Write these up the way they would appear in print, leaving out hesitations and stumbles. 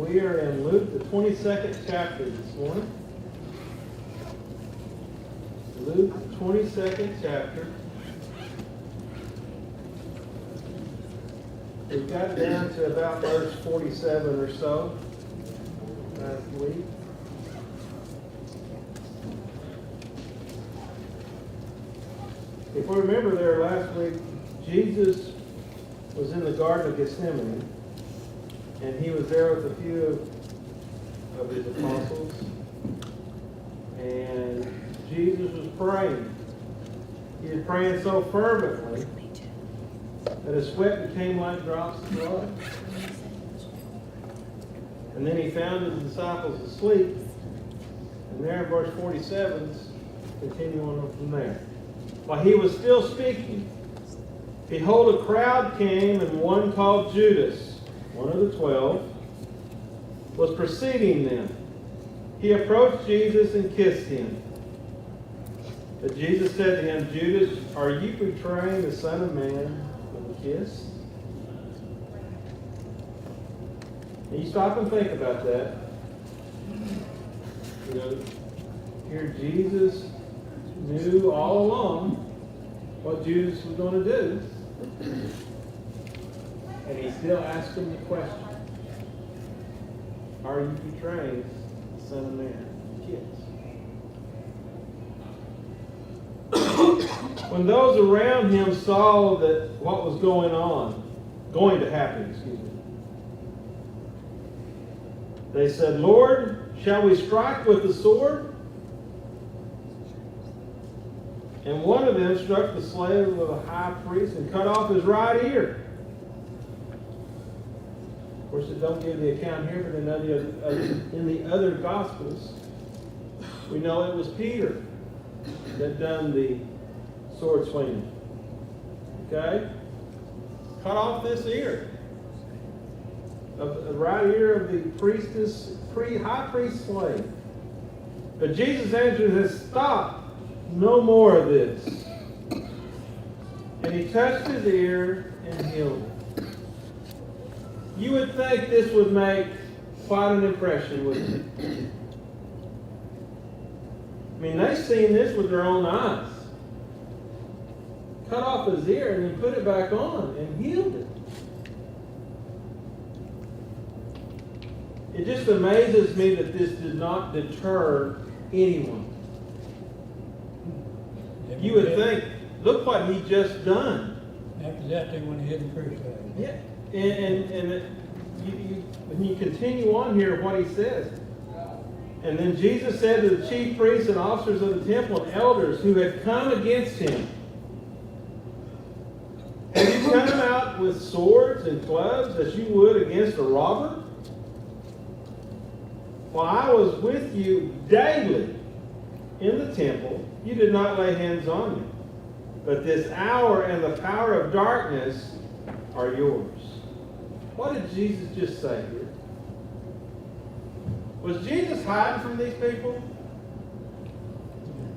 We are in Luke, the 22nd chapter this morning. Luke, the 22nd chapter. We've got down to about verse 47 or so last week. If we remember there last week, Jesus was in the Garden of Gethsemane, and he was there with a few of his apostles, and Jesus was praying. He was praying so fervently that his sweat became like drops of blood. And then he found his disciples asleep, and there in verse 47, continuing on from there. While he was still speaking, behold, a crowd came, and one called Judas, one of the 12, was preceding them. He approached Jesus and kissed him. But Jesus said to him, Judas, are you betraying the Son of Man with a kiss? And you stop and think about that. You know, here Jesus knew all along what Judas was going to do. And he still asked him the question, are you betraying the Son of Man? Kids. When those around him saw that what was going to happen, they said, Lord, shall we strike with the sword? And one of them struck the slave of a high priest and cut off his right ear. Of course, it don't give the account here, but in the other Gospels, we know it was Peter that done the sword swinging. Okay? Cut off this ear. The right ear of the high priest slave. But Jesus answered and said, stop. No more of this. And he touched his ear and healed it. You would think this would make quite an impression, wouldn't it? I mean, they've seen this with their own eyes. Cut off his ear and then put it back on and healed it. It just amazes me that this did not deter anyone. You would think, look what he just done. After that, they went ahead and crucified him. Yeah, and when you continue on here, what he says. And then Jesus said to the chief priests and officers of the temple and elders who had come against him, have you come out with swords and clubs as you would against a robber? While I was with you daily in the temple, you did not lay hands on me. But this hour and the power of darkness are yours. What did Jesus just say here? Was Jesus hiding from these people?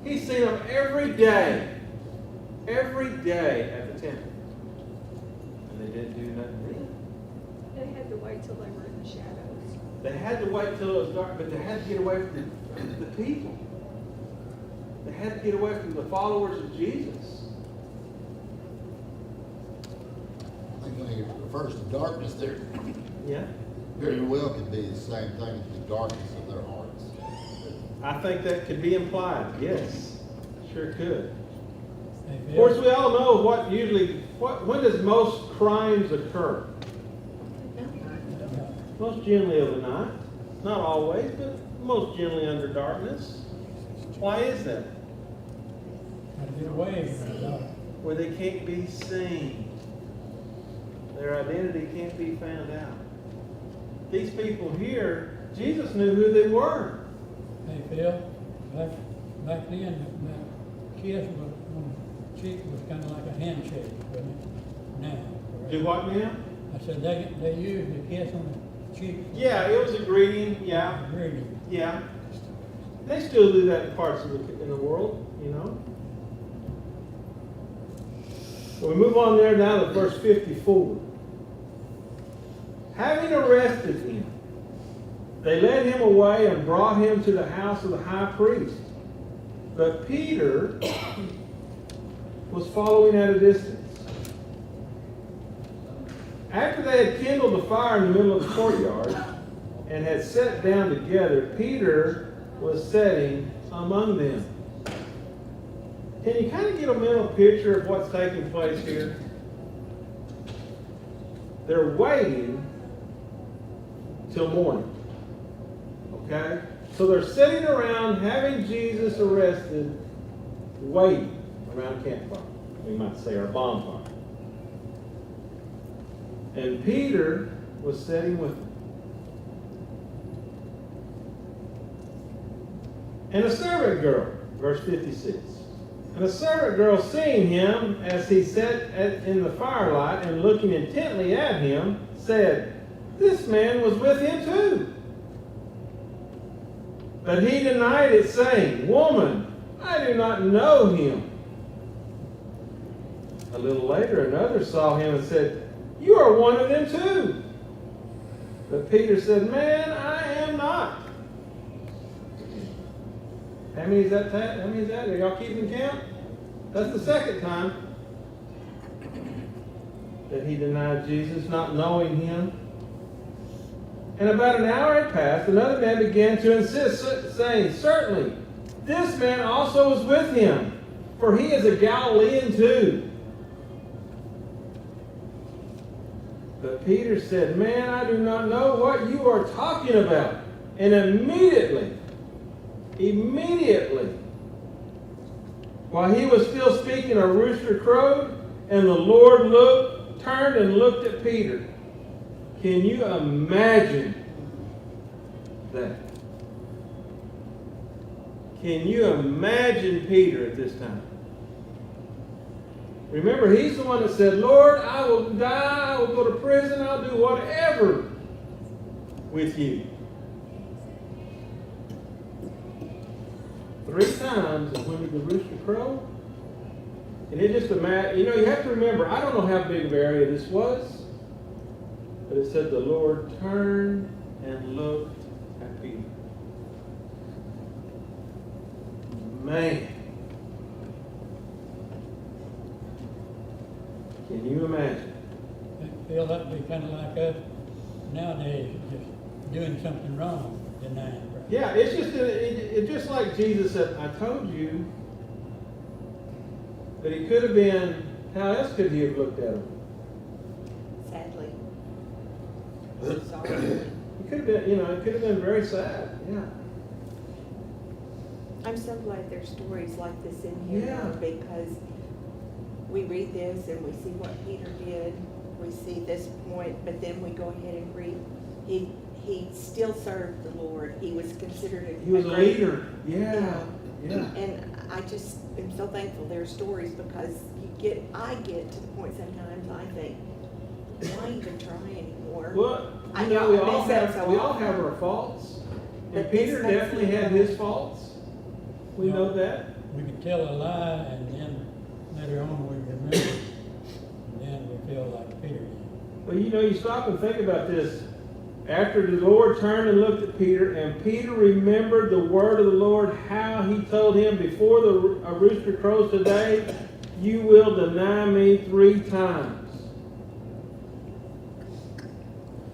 He's seen them every day at the temple. And they didn't do nothing then. They had to wait till they were in the shadows. They had to wait till it was dark, but they had to get away from the people. They had to get away from the followers of Jesus. I think when he refers to darkness there, Yeah. very well could be the same thing as the darkness of their hearts. I think that could be implied. Yes. Sure could. Hey, Of Bill, course, we all know when does most crimes occur? Most generally of the night. Not always, but most generally under darkness. Why is that? Got to get away from the dark. Where they can't be seen. Their identity can't be found out. These people here, Jesus knew who they were. Hey, Phil, back then, that kiss was on the cheek was kind of like a handshake, wasn't it? Now. Do what now? I said they used the kiss on the cheek. Yeah, it was a greeting. Yeah, Greeting. yeah. They still do that in parts of in the world, you know. So we move on there now to verse 54. Having arrested him, They led him away and brought him to the house of the high priest. But Peter was following at a distance. After they had kindled a fire in the middle of the courtyard and had sat down together, Peter was sitting among them. Can you kind of get a mental picture of what's taking place here? They're waiting till morning. Okay? So they're sitting around having Jesus arrested, waiting around a campfire. We might say, or a bonfire. And Peter was sitting with them. And a servant girl, verse 56. And a servant girl, seeing him as he sat in the firelight and looking intently at him, said, "This man was with him too." But he denied it, saying, "Woman, I do not know him." A little later, another saw him and said, "You are one of them too." But Peter said, "Man, I am not." How many is that? How many is that? Are y'all keeping count? That's the second time that he denied Jesus, not knowing him. And about an hour had passed, another man began to insist, saying, "Certainly, this man also was with him, for he is a Galilean too." But Peter said, "Man, I do not know what you are talking about." And immediately, while he was still speaking, a rooster crowed, and the Lord turned and looked at Peter. Can you imagine that? Can you imagine Peter at this time? Remember, he's the one that said, "Lord, I will die, I will go to prison, I'll do whatever with you." 3 times, and when did the rooster crow? And it just imagine, you have to remember, I don't know how big of an area this was, but it said the Lord turned and looked at Peter. Man. Can you imagine? I feel that would be kind of like us nowadays, just doing something wrong, denying Christ. Yeah, it's just like Jesus said, "I told you." But he could have been, how else could he have looked at him? Sadly. Huh? Sorry. He could have been, it could have been very sad. Yeah. I'm so glad there's stories like this in here Yeah. because we read this and we see what Peter did. We see this point, but then we go ahead and read. He still served the Lord. He was considered a He was a great leader. Yeah. Yeah. And I just am so thankful there are stories because I get to the point sometimes I think, why even try anymore? Well, I we know, all I mess have up we so all often. have our faults. And But this Peter makes definitely me had know. his faults. We Yeah. know that. We can tell a lie and then later on we remember it, and then we feel like Peter did. But you stop and think about this. After the Lord turned and looked at Peter, and Peter remembered the word of the Lord, how he told him, "Before a rooster crows today, you will deny me 3 times."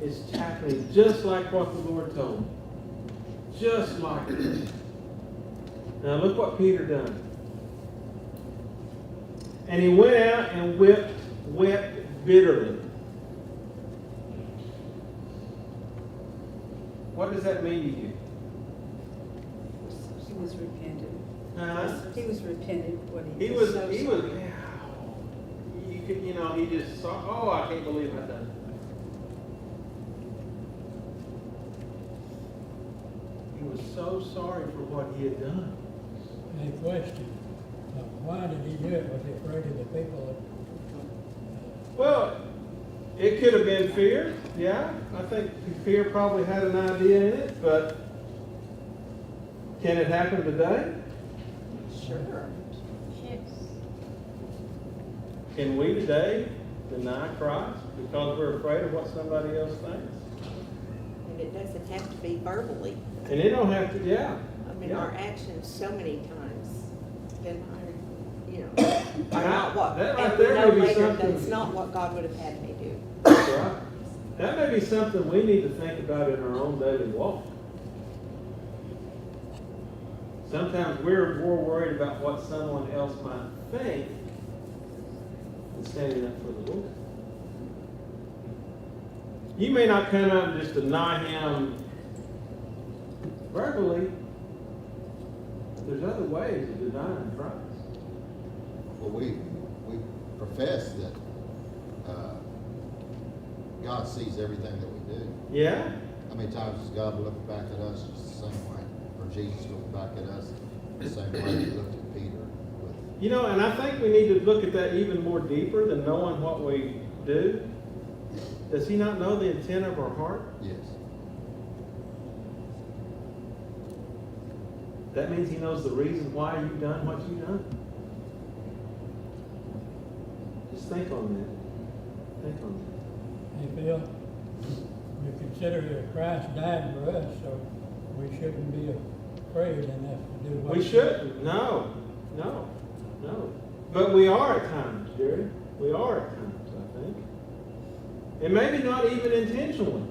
It's happening just like what the Lord told him. Just like it. Now look what Peter done. And he went out and wept bitterly. What does that mean to you? He was repentant. Huh? He was repentant what He he was, so he was, sorry. you could, he just saw, "Oh, I can't believe I done that." He was so sorry for what he had done. And he questioned, why did he do it? Was he afraid of the people? Well, it could have been fear, yeah. I think fear probably had an idea in it, but can it happen today? Sure. Yes. Can we today deny Christ because we're afraid of what somebody else thinks? and it doesn't have to be verbally. And it don't have to, yeah. I mean, Yeah. our actions so many times been, are not what, That right and we there know may be later something- that's not what God would have had me do. That's right. That may be something we need to think about in our own daily walk. Sometimes we're more worried about what someone else might think than standing up for the Lord. You may not come out and just deny him verbally, but there's other ways of denying Christ. Well, we profess that God sees everything that we do. Yeah? How many times has God looked back at us just the same way? Or Jesus looked back at us the same way he looked at Peter with, You know, and I think we need to look at that even more deeper than knowing what we do. Does he not know the intent of our heart? yes. That means he knows the reason why you've done what you've done. Just think on that. Think on that. Hey, Bill, we consider that Christ died for us, so we shouldn't be afraid enough to do what. We shouldn't. No. No. No. But we are at times, Jerry. We are at times, I think. And maybe not even intentionally.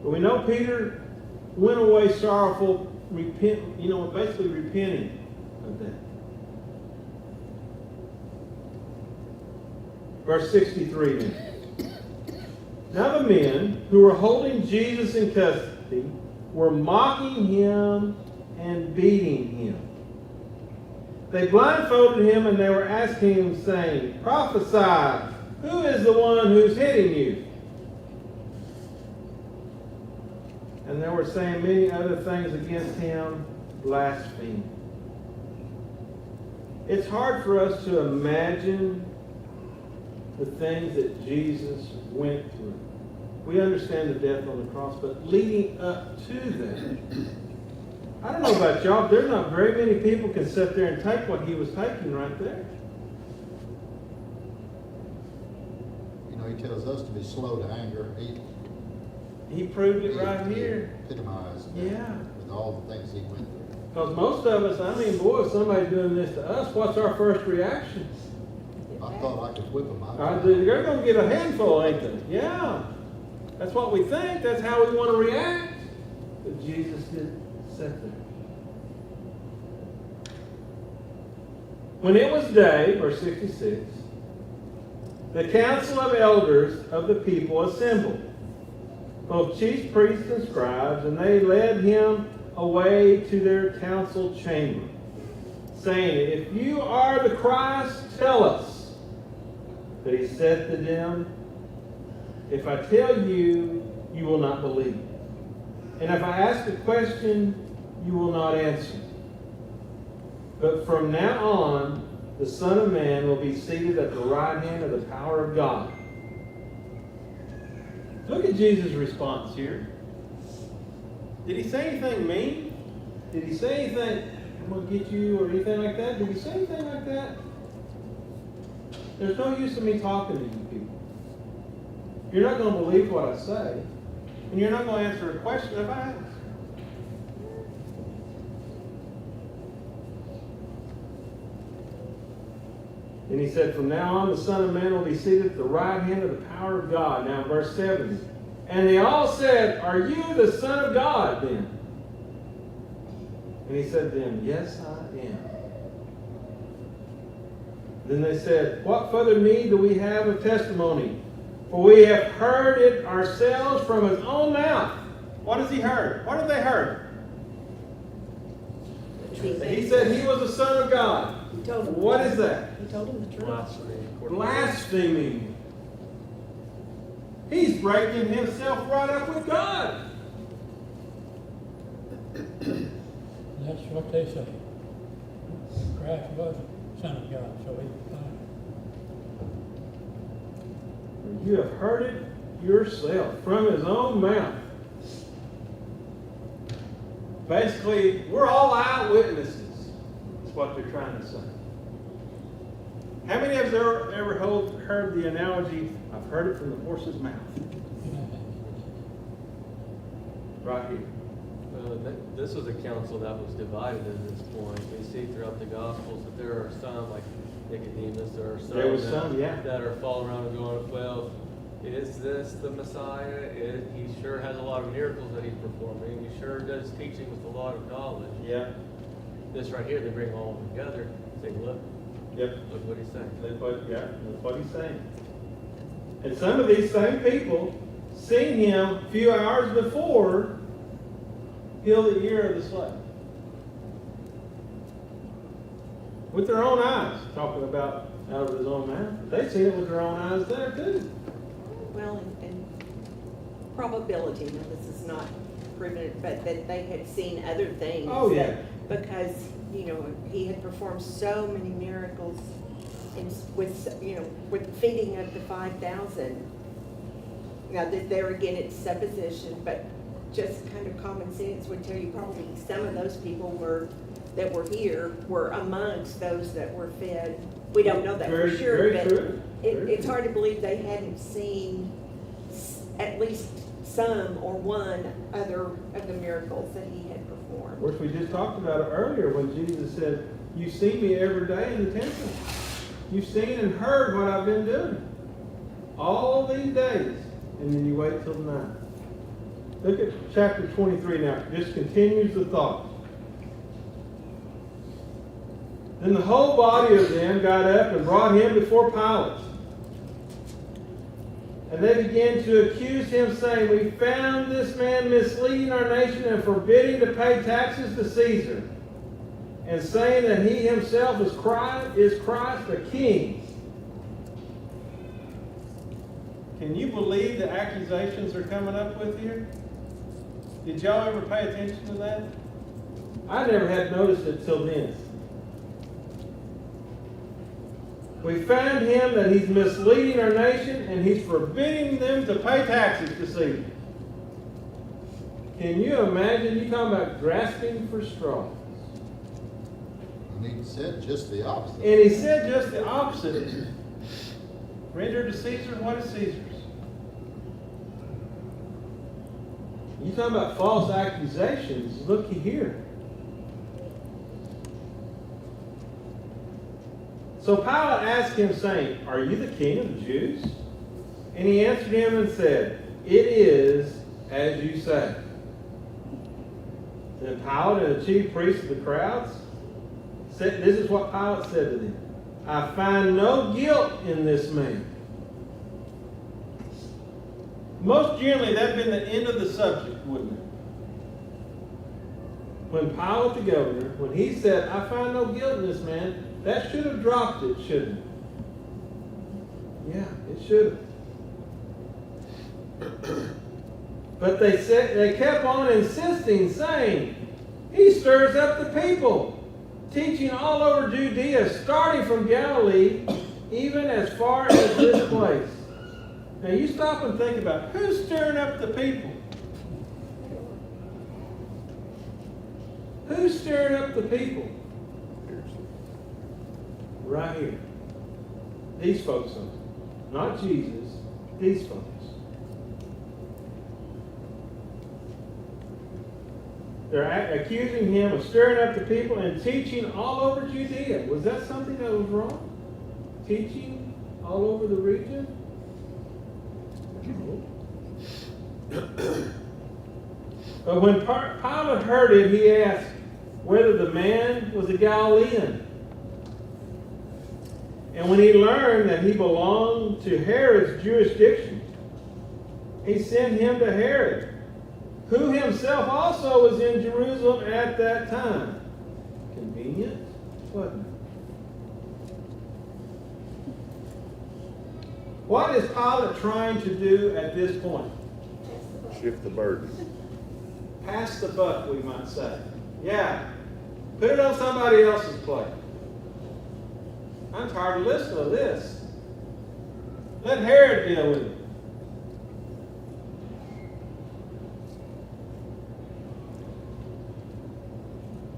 But we know Peter went away sorrowful, basically repenting of that. Verse 63 then. Now the men who were holding Jesus in custody were mocking him and beating him. They blindfolded him and they were asking him, saying, "Prophesy, who is the one who's hitting you?" And they were saying many other things against him, blaspheming. It's hard for us to imagine the things that Jesus went through. We understand the death on the cross, but leading up to that, I don't know about y'all, but there's not very many people can sit there and take what he was taking right there. You know, he tells us to be slow to anger. He proved it right here. Epitomized that Yeah. with all the things he went through. Because most of us, boy, if somebody's doing this to us, what's our first reaction? I thought I could whip him. They're going to get a handful, ain't they? Yeah. That's what we think. That's how we want to react. But Jesus didn't sit there. When it was day, verse 66, the council of elders of the people assembled, both chief priests and scribes, and they led him away to their council chamber, saying, "If you are the Christ, tell us." But he said to them, "If I tell you, you will not believe. And if I ask a question, you will not answer. But from now on, the Son of Man will be seated at the right hand of the power of God." Look at Jesus' response here. Did he say anything mean? Did he say anything, "I'm going to get you," or anything like that? Did he say anything like that? There's no use in me talking to you people. You're not going to believe what I say, and you're not going to answer a question if I ask. And he said, "From now on, the Son of Man will be seated at the right hand of the power of God." Now, verse 70. And they all said, "Are you the Son of God then?" And he said to them, "Yes, I am." Then they said, "What further need do we have of testimony? For we have heard it ourselves from his own mouth." What has he heard? What have they heard? He said he was the Son of God. He told him. What is that? He told him the truth. Blaspheming. He's breaking himself right up with God. That's what they say. Christ was the Son of God, so he's fine. You have heard it yourself from his own mouth. Basically, we're all eyewitnesses. That's what they're trying to say. How many of us ever heard the analogy, I've heard it from the horse's mouth? Right here. This was a council that was divided at this point. We see throughout the Gospels that there are some, like Nicodemus, there are some, There was some, yeah. that are following around and going, well, is this the Messiah? He sure has a lot of miracles that he's performing. He sure does teaching with a lot of knowledge. Yeah. This right here, they bring all of them together. Say, look Yep. what he's saying. That's what he's saying. And some of these same people seen him a few hours before heal the ear of the slave. With their own eyes, talking about out of his own mouth. They seen it with their own eyes there too. Well, and probability, now this is not proven, but that they had seen other things. Oh, yeah. Because, he had performed so many miracles with the feeding of the 5,000. Now, there again, it's supposition, but just kind of common sense would tell you probably some of those people that were here were amongst those that were fed. We don't know that Very- for sure, very but true. it's hard to believe they hadn't seen at least some or one other of the miracles that he had Of performed. course, we just talked about it earlier when Jesus said, "You see me every day in the temple. You've seen and heard what I've been doing all these days." And then you wait till night. Look at chapter 23 now. It just continues the thought. Then the whole body of them got up and brought him before Pilate. And they began to accuse him, saying, "We found this man misleading our nation and forbidding to pay taxes to Caesar, and saying that he himself is Christ the King." Can you believe the accusations they're coming up with here? Did y'all ever pay attention to that? I never had noticed it till then. We found him that he's misleading our nation and he's forbidding them to pay taxes to Caesar. Can you imagine? You talking about grasping for straws. And he said just the opposite. And he said just the opposite. Render to Caesar what is Caesar's. You talking about false accusations? Looky here. So Pilate asked him, saying, "Are you the king of the Jews?" And he answered him and said, "It is as you say." Then Pilate and the chief priests of the crowds said, this is what Pilate said to them, "I find no guilt in this man." Most generally, that'd been the end of the subject, wouldn't it? When Pilate the governor, when he said, "I find no guilt in this man," that should have dropped it, shouldn't it? Yeah, it should have. But they kept on insisting, saying, "He stirs up the people, teaching all over Judea, starting from Galilee, even as far as this place." Now you stop and think about it. Who's stirring up the people? Who's stirring up the people? Right here. These folks are. Not Jesus. These folks. They're accusing him of stirring up the people and teaching all over Judea. Was that something that was wrong? Teaching all over the region? But when Pilate heard it, he asked whether the man was a Galilean. And when he learned that he belonged to Herod's jurisdiction, he sent him to Herod, who himself also was in Jerusalem at that time. Convenient, wasn't it? What is Pilate trying to do at this point? Shift the burden. Pass the buck, we might say. Yeah. Put it on somebody else's plate. I'm tired of listening to this. Let Herod deal with it.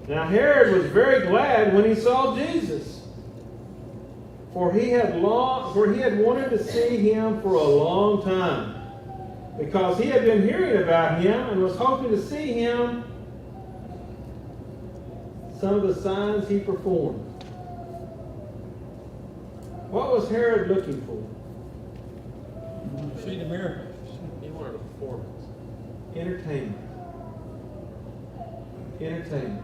Now Herod was very glad when he saw Jesus. for he had wanted to see him for a long time, because he had been hearing about him and was hoping to see him, some of the signs he performed. What was Herod looking for? You want to see the miracles. He wanted a performance. Entertainment. Entertainment.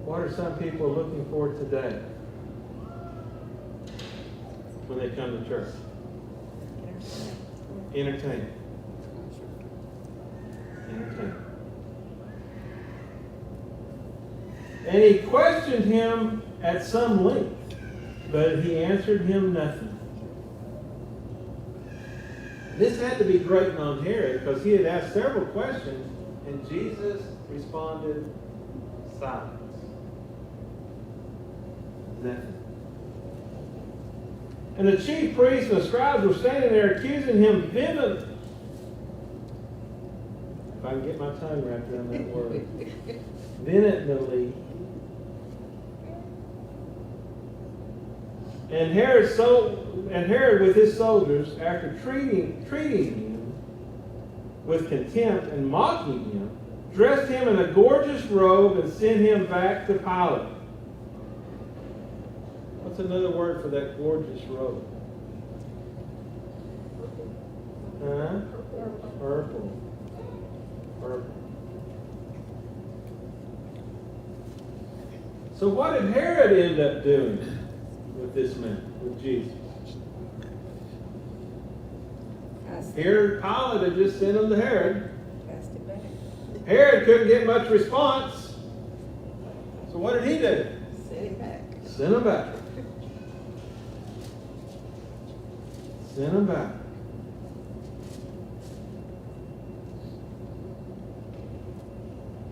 What are some people looking for today when they come to church? Entertainment. Entertainment. And he questioned him at some length, but he answered him nothing. This had to be grating on Herod, because he had asked several questions, and Jesus responded, silence. Nothing. And the chief priests and the scribes were standing there accusing him vehemently. If I can get my tongue wrapped around that word. Vehemently. And Herod with his soldiers, after treating him with contempt and mocking him, dressed him in a gorgeous robe and sent him back to Pilate. What's another word for that gorgeous robe? Huh? Purple. Purple. So what did Herod end up doing with this man, with Jesus? Here, Pilate had just sent him to Herod. Passed it back. Herod couldn't get much response. So what did he do? Send him back. Send him back. Send him back.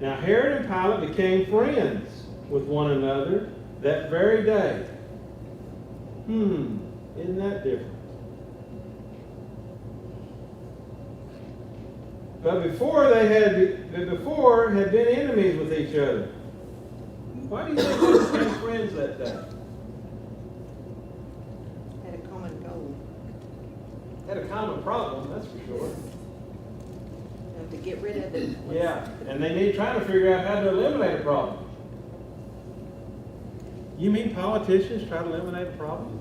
Now Herod and Pilate became friends with one another that very day. Isn't that different? But before had been enemies with each other. Why do you think they became friends that day? Had a common goal. Had a common problem, that's for sure. To get rid of it. Yeah, and they need trying to figure out how to eliminate a problem. You mean politicians try to eliminate a problem?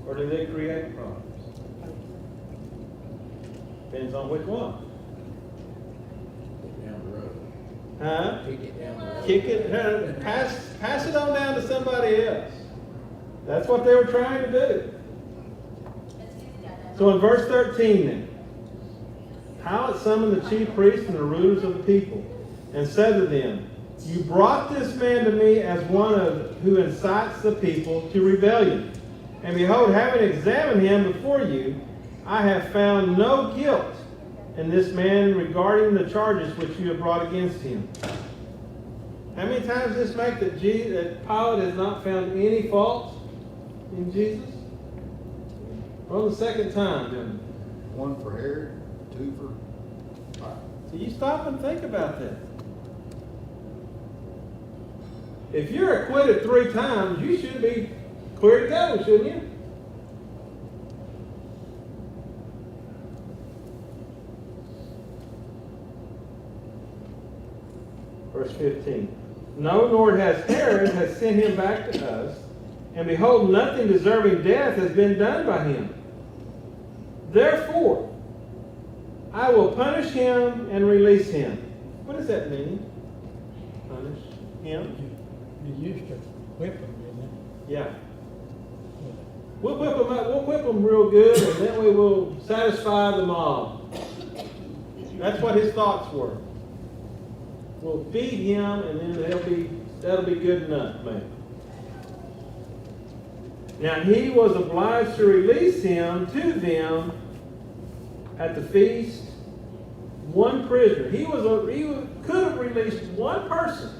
Or do they create problems? Depends on which one. Down the road. Huh? Kick it down the road. Kick it, pass it on down to somebody else. That's what they were trying to do. So in verse 13 then, Pilate summoned the chief priests and the rulers of the people, and said to them, "You brought this man to me as one who incites the people to rebellion. And behold, having examined him before you, I have found no guilt in this man regarding the charges which you have brought against him." How many times does this make that Pilate has not found any fault in Jesus? Well, the second time, didn't it? One for Herod, two for Pilate. So you stop and think about that. If you're acquitted 3 times, you should be clear to go, shouldn't you? Verse 15. No, nor has Herod has sent him back to us, and behold, nothing deserving death has been done by him. Therefore, I will punish him and release him. What does that mean? Punish him? They used to whip them, didn't Yeah. We'll whip them up. We'll whip them real good, and then we will satisfy the mob. That's what his thoughts were. We'll feed him, and then that'll be good enough, maybe. Now he was obliged to release him to them at the feast, one prisoner. He could have released one person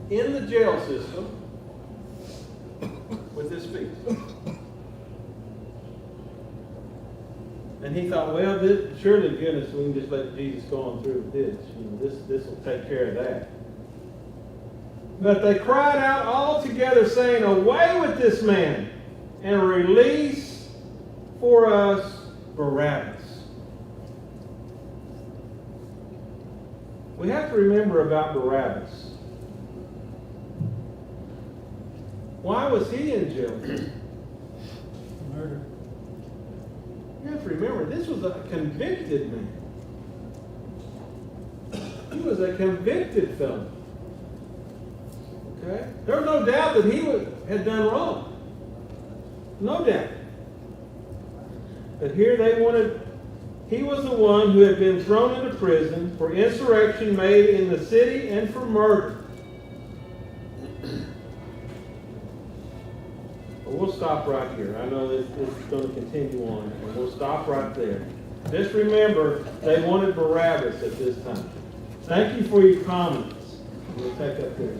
in the jail system with this feast. And he thought, well, surely goodness, we can just let Jesus go on through with this. This will take care of that. But they cried out all together, saying, "Away with this man, and release for us Barabbas." We have to remember about Barabbas. Why was he in jail? Murder. You have to remember, this was a convicted man. He was a convicted felon. Okay? There's no doubt that he had done wrong. No doubt. But here they wanted, he was the one who had been thrown into prison for insurrection made in the city and for murder. But we'll stop right here. I know this is going to continue on, and we'll stop right there. Just remember, they wanted Barabbas at this time. Thank you for your comments. We'll take up there.